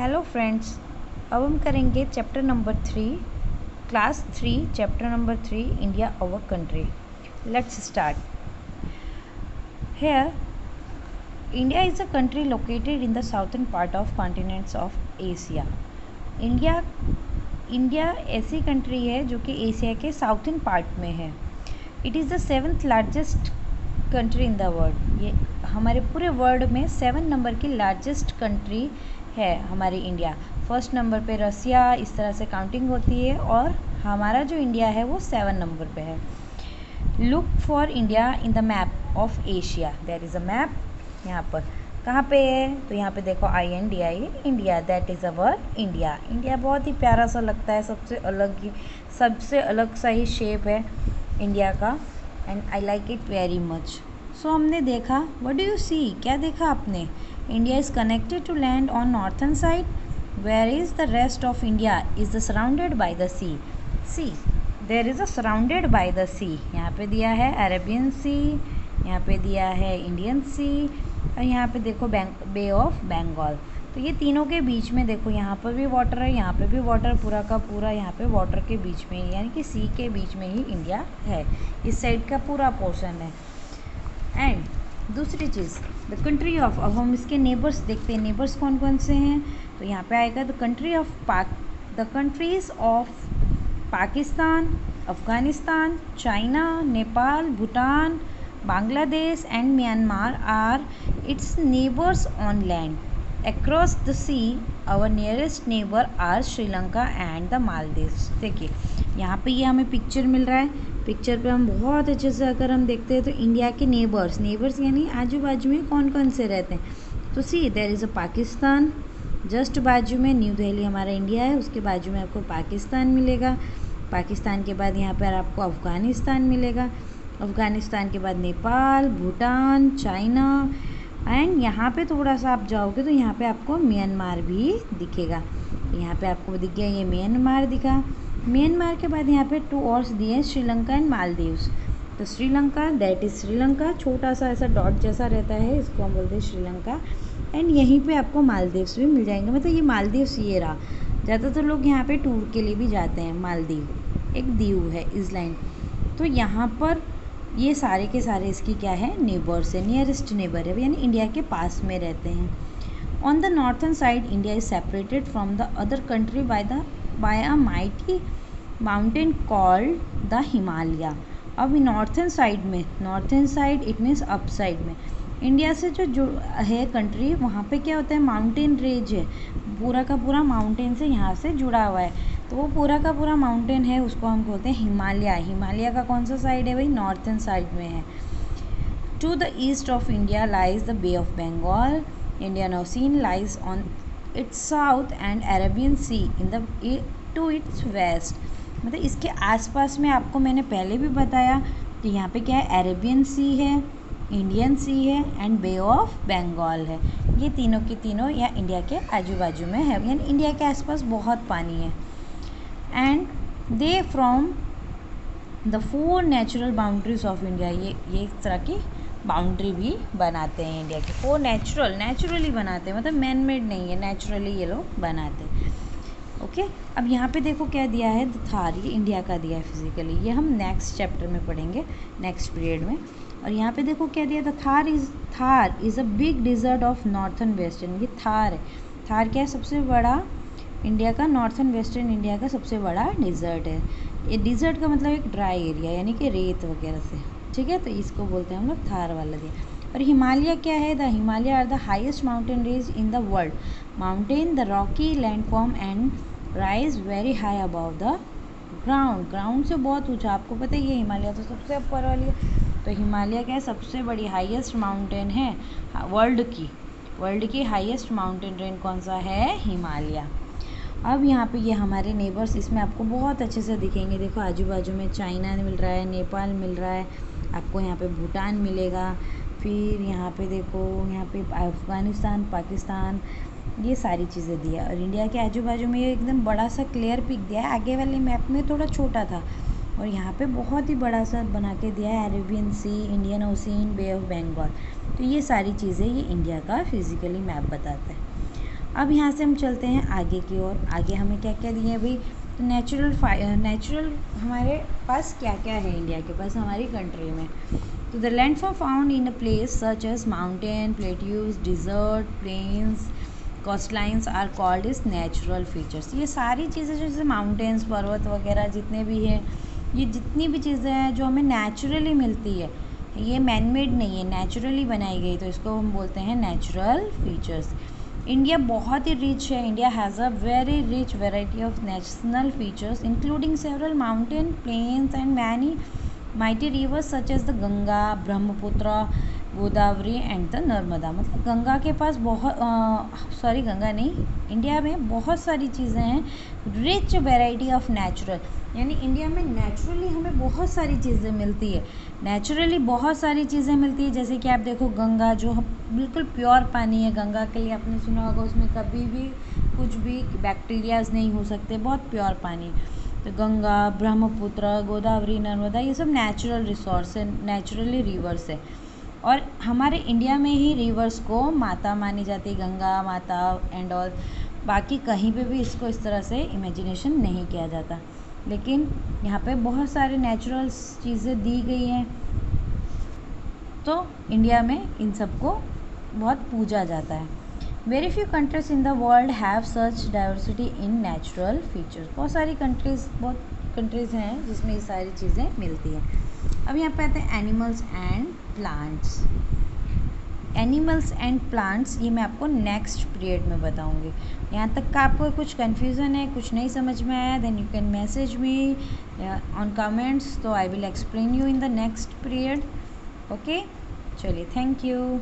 Hello friends, अब हम करेंगे chapter number 3, class 3, chapter number 3, India our country. Let's start. Here, India is a country located in the southern part of continents of Asia. India ऐसी country है जो कि Asia के southern part में है. It is the 7th largest country in the world. ये हमारे पूरे वर्ल्ड में 7 नंबर की लार्जेस्ट कंट्री है हमारी इंडिया. फर्स्ट नंबर पे रसिया, इस तरह से काउंटिंग होती है और हमारा जो इंडिया है वो 7 नंबर पे है. Look for India in the map of Asia. There is a map. यहाँ पर कहाँ पे है तो यहाँ पे देखो INDIA, India. That is our India. India बहुत ही प्यारा सा लगता है, सबसे अलग सा ही शेप है इंडिया का. And I like it very much. So हमने देखा, व्हाट डू यू सी, क्या देखा आपने? India is connected to land on northern side, where is the rest of India is surrounded by the sea. See, there is a surrounded by the sea. यहाँ पे दिया है Arabian सी, यहाँ पे दिया है इंडियन सी, और यहाँ पे देखो बे ऑफ बंगाल. तो ये तीनों के बीच में देखो, यहाँ पर भी वाटर है, यहाँ पे भी वाटर, पूरा का पूरा यहाँ पे वाटर के बीच में ही, यानी कि सी के बीच में ही इंडिया है. इस साइड का पूरा पोर्शन है. एंड दूसरी चीज़, द कंट्री ऑफ, अब हम इसके नेबर्स देखते हैं. नेबर्स कौन कौन से हैं तो यहाँ पे आएगा the countries of Pakistan, Afghanistan, China, Nepal, Bhutan, Bangladesh and Myanmar are its neighbours on land. Across the sea our nearest neighbour are Sri Lanka and the Maldives. देखिए यहाँ पे ये हमें पिक्चर मिल रहा है. पिक्चर पे हम बहुत अच्छे से अगर हम देखते हैं तो इंडिया के नेबर्स यानी आजू बाजू में कौन कौन से रहते हैं. तो see, there is a Pakistan, just बाजू में न्यू दिल्ली हमारा इंडिया है, उसके बाजू में आपको पाकिस्तान मिलेगा. पाकिस्तान के बाद यहाँ पर आपको अफ़गानिस्तान मिलेगा. अफ़गानिस्तान के बाद नेपाल, भूटान, चाइना, एंड यहाँ पे थोड़ा सा आप जाओगे तो यहाँ पे आपको म्यांमार भी दिखेगा. यहाँ पे आपको दिख गया, ये म्यांमार दिखा. म्यांमार के बाद यहाँ पे 2 और दिए, श्रीलंका एंड मालदीव्स. तो श्रीलंका, दैट इज़ श्रीलंका, छोटा सा ऐसा डॉट जैसा रहता है, इसको हम बोलते हैं श्रीलंका. एंड यहीं पे आपको मालदीव्स भी मिल जाएंगे. मतलब ये मालदीव्स ये रहा. ज़्यादातर लोग यहाँ पे टूर के लिए भी जाते हैं. मालदीव एक दीव है, इसलैंड. तो यहाँ पर ये सारे के सारे इसकी क्या है, नेबर्स है, नियरेस्ट नेबर है, यानी इंडिया के पास में रहते हैं. On the northern side India is separated from the other country by a mighty mountain called the Himalaya. अब northern side it means up side में इंडिया से जो है कंट्री, वहाँ पे क्या होता है, माउंटेन रेंज है, पूरा का पूरा माउंटेन से यहाँ से जुड़ा हुआ है. तो वो पूरा का पूरा माउंटेन है, उसको हम बोलते हैं हिमालय. हिमालय का कौन सा साइड है भाई, नॉर्थन साइड में है. To the east of India lies the Bay of Bengal. Indian Ocean lies on its south and Arabian Sea in the to its west. मतलब इसके आसपास में आपको मैंने पहले भी बताया कि यहाँ पे क्या है, अरेबियन सी है, इंडियन सी है एंड बे ऑफ बंगाल है. ये तीनों की तीनों या इंडिया के आजू बाजू में है, यानी इंडिया के आसपास बहुत पानी है. And they from the 4 natural boundaries of India. ये एक तरह की बाउंड्री भी बनाते हैं इंडिया के. 4 नेचुरली बनाते हैं, मतलब मैन मेड नहीं है, नेचुरली ये लोग बनाते हैं. ओके. अब यहाँ पे देखो क्या दिया है, द थार, ये इंडिया का दिया है फिजिकली. ये हम नेक्स्ट चैप्टर में पढ़ेंगे, नेक्स्ट पीरियड में. और यहाँ पे देखो क्या दिया, the Thar is a big desert of northern western. ये थार है. थार क्या है, सबसे बड़ा इंडिया का, नॉर्थन वेस्टर्न इंडिया का सबसे बड़ा डिज़र्ट है. ये डिज़र्ट का मतलब एक ड्राई एरिया, यानी कि रेत वगैरह से, ठीक है. तो इसको बोलते हैं हम लोग थार वाला दिया. और हिमालय क्या है, the Himalaya are the highest mountain range in the world. Mountain the rocky landform and rise very high above the ground से बहुत ऊँचा. आपको पता है ये हिमालय तो सबसे ऊपर वाली है. तो हिमालय क्या है, सबसे बड़ी हाईएस्ट माउंटेन है वर्ल्ड की हाईएस्ट माउंटेन रेंज कौन सा है, हिमालय. अब यहाँ पे ये हमारे नेबर्स, इसमें आपको बहुत अच्छे से दिखेंगे. देखो आजू बाजू में चाइना मिल रहा है, नेपाल मिल रहा है, आपको यहाँ पे भूटान मिलेगा. फिर यहाँ पे देखो, यहाँ पे अफ़गानिस्तान, पाकिस्तान, ये सारी चीज़ें दिया. और इंडिया के आजू बाजू में ये एकदम बड़ा सा क्लियर पिक दिया है. आगे वाले मैप में थोड़ा छोटा था और यहाँ पे बहुत ही बड़ा सा बना के दिया है, Arabian Sea, Indian Ocean, Bay of Bengal. तो ये सारी चीज़ें ये इंडिया का फिजिकली मैप बताता है. अब यहाँ से हम चलते हैं आगे की ओर। आगे हमें क्या क्या दिए हैं भाई, तो नेचुरल हमारे पास क्या क्या है इंडिया के पास, हमारी कंट्री में। तो the landform found in a place such as mountain, plateaus, desert, plains, coastlines are called is natural features. ये सारी चीज़ें जैसे माउंटेन्स, पर्वत वगैरह जितने भी हैं, ये जितनी भी चीज़ें हैं जो हमें नेचुरली मिलती है, ये मैनमेड नहीं है, नेचुरली बनाई गई, तो इसको हम बोलते हैं नेचुरल फीचर्स। इंडिया बहुत ही रिच है। India has a very rich variety of national features including several mountain, plains and many mighty rivers such as the Ganga, Brahmaputra, Godavari and the Narmada. मतलब गंगा के पास गंगा नहीं, इंडिया में बहुत सारी चीज़ें हैं। रिच वेराइटी ऑफ नेचुरल, यानी इंडिया में नेचुरली हमें बहुत सारी चीज़ें मिलती है। नेचुरली बहुत सारी चीज़ें मिलती है, जैसे कि आप देखो गंगा जो बिल्कुल प्योर पानी है। गंगा के लिए आपने सुना होगा उसमें कभी भी कुछ भी बैक्टीरियाज नहीं हो सकते, बहुत प्योर पानी। तो गंगा, ब्रह्मपुत्र, गोदावरी, नर्मदा, ये सब नेचुरल रिसोर्स है, नेचुरली रिवर्स है। और हमारे इंडिया में ही रिवर्स को माता मानी जाती है, गंगा माता एंड ऑल। बाकी कहीं पे भी इसको इस तरह से इमेजिनेशन नहीं किया जाता, लेकिन यहाँ पे बहुत सारे नेचुरल चीज़ें दी गई हैं, तो इंडिया में इन सबको बहुत पूजा जाता है। Very few countries in the world have such diversity in natural features. बहुत कंट्रीज़ हैं जिसमें ये सारी चीज़ें मिलती हैं। अब यहाँ पे आते हैं animals and plants. Animals and plants ये मैं आपको नेक्स्ट पीरियड में बताऊंगी। यहाँ तक का आपको कुछ कन्फ्यूज़न है, कुछ नहीं समझ में आया, then you can message me on comments, तो I will explain you in the next period. Okay, चलिए, थैंक यू।